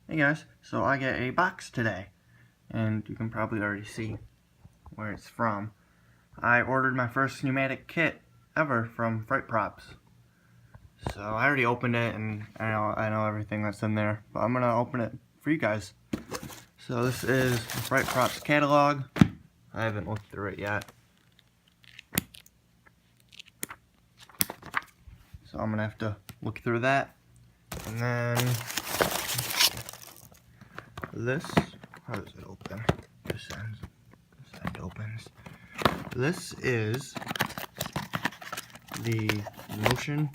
Hey guys, so I get a box today, and you can probably already see where it's from. I ordered my first pneumatic kit ever from Fright Props. So I already opened it, and I know everything that's in there, but I'm gonna open it for you guys. So this is the Fright Props catalog. I haven't looked through it yet, so I'm gonna have to look through that. And then this, how does it open? This end opens. This is the motion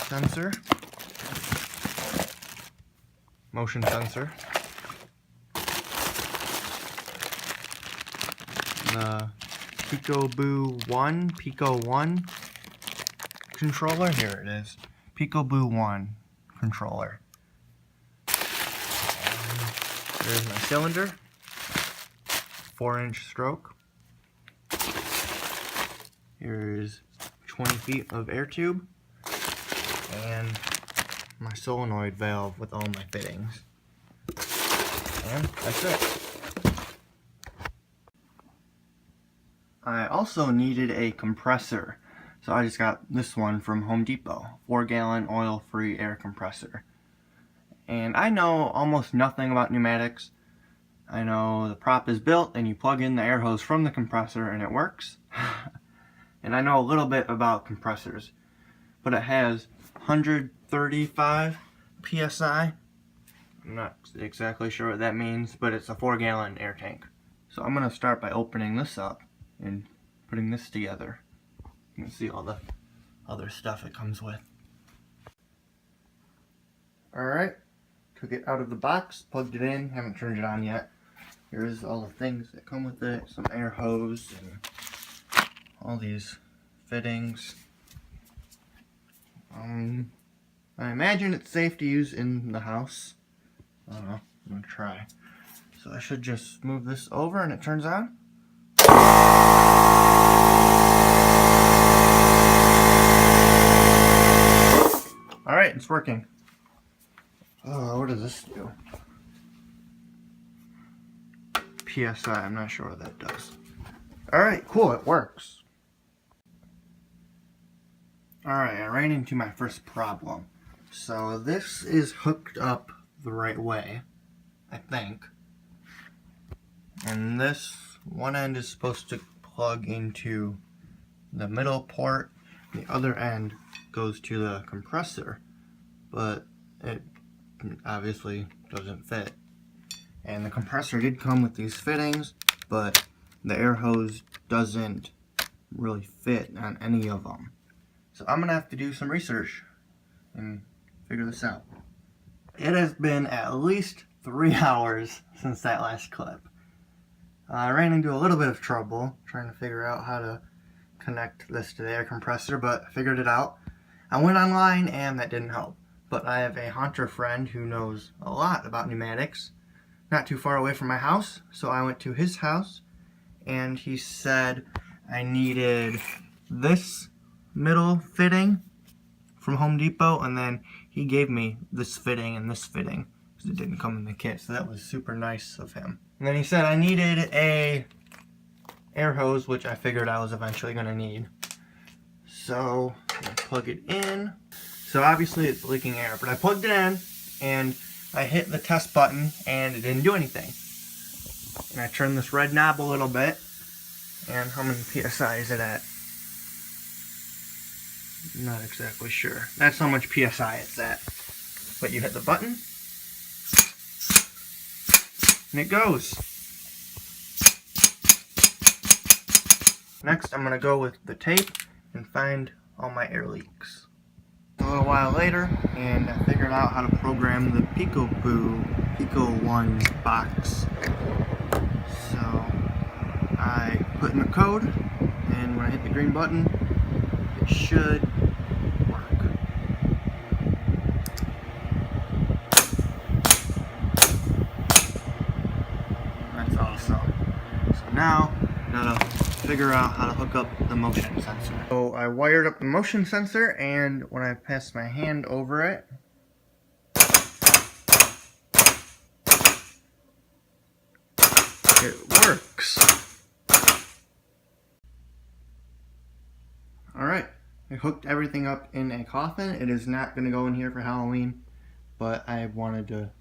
sensor. The Pico 1 controller. Here it is. Peekaboo 1 controller. There's my cylinder. 4-inch stroke. Here's 20 feet of air tube. And my solenoid valve with all my fittings. And that's it. I also needed a compressor, so I just got this one from Home Depot, 4-gallon oil-free air compressor. And I know almost nothing about pneumatics. I know the prop is built and you plug in the air hose from the compressor and it works. And I know a little bit about compressors, but it has 135 psi. I'm not exactly sure what that means, but it's a 4-gallon air tank. So I'm going to start by opening this up and putting this together. You can see all the other stuff it comes with. Alright, took it out of the box, plugged it in, haven't turned it on yet. Here's all the things that come with it, some air hose and all these fittings. I imagine it's safe to use in the house. I don't know, I'm gonna try. So I should just move this over and it turns on. Alright, it's working. Oh, what does this do? PSI, I'm not sure what that does. Alright, cool, it works. Alright, I ran into my first problem. So this is hooked up the right way, I think. And this one end is supposed to plug into the middle port. The other end goes to the compressor, but it obviously doesn't fit. And the compressor did come with these fittings, but the air hose doesn't really fit on any of them. So I'm gonna have to do some research and figure this out. It has been at least 3 hours since that last clip. I ran into a little bit of trouble trying to figure out how to connect this to the air compressor, but I figured it out. I went online and that didn't help. But I have a hunter friend who knows a lot about pneumatics, not too far away from my house, so I went to his house and he said I needed this middle fitting from Home Depot, and then he gave me this fitting and this fitting because it didn't come in the kit, so that was super nice of him. And then he said I needed a air hose, which I figured I was eventually going to need. So I'm going to plug it in. So obviously it's leaking air, but I plugged it in and I hit the test button and it didn't do anything. And I turned this red knob a little bit, and how many PSI is it at? Not exactly sure. That's how much PSI it's at. But you hit the button and it goes. Next I'm going to go with the tape and find all my air leaks. A little while later, and I figured out how to program the Pico 1 box. So I put in the code, and when I hit the green button, it should work. That's awesome. So now, gotta figure out how to hook up the motion sensor. So I wired up the motion sensor, and when I pass my hand over it, it works. Alright, I hooked everything up in a coffin. It is not going to go in here for Halloween, but I wanted to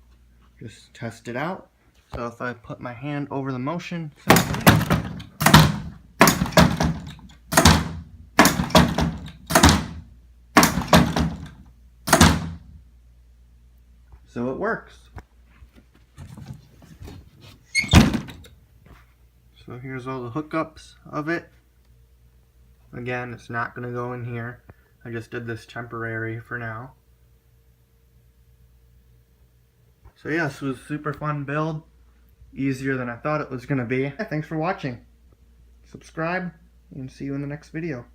just test it out. So if I put my hand over the motion sensor, so it works. So here's all the hookups of it. Again, it's not going to go in here. I just did this temporary for now. So yeah, this was a super fun build. Easier than I thought it was going to be. Thanks for watching. Subscribe and see you in the next video.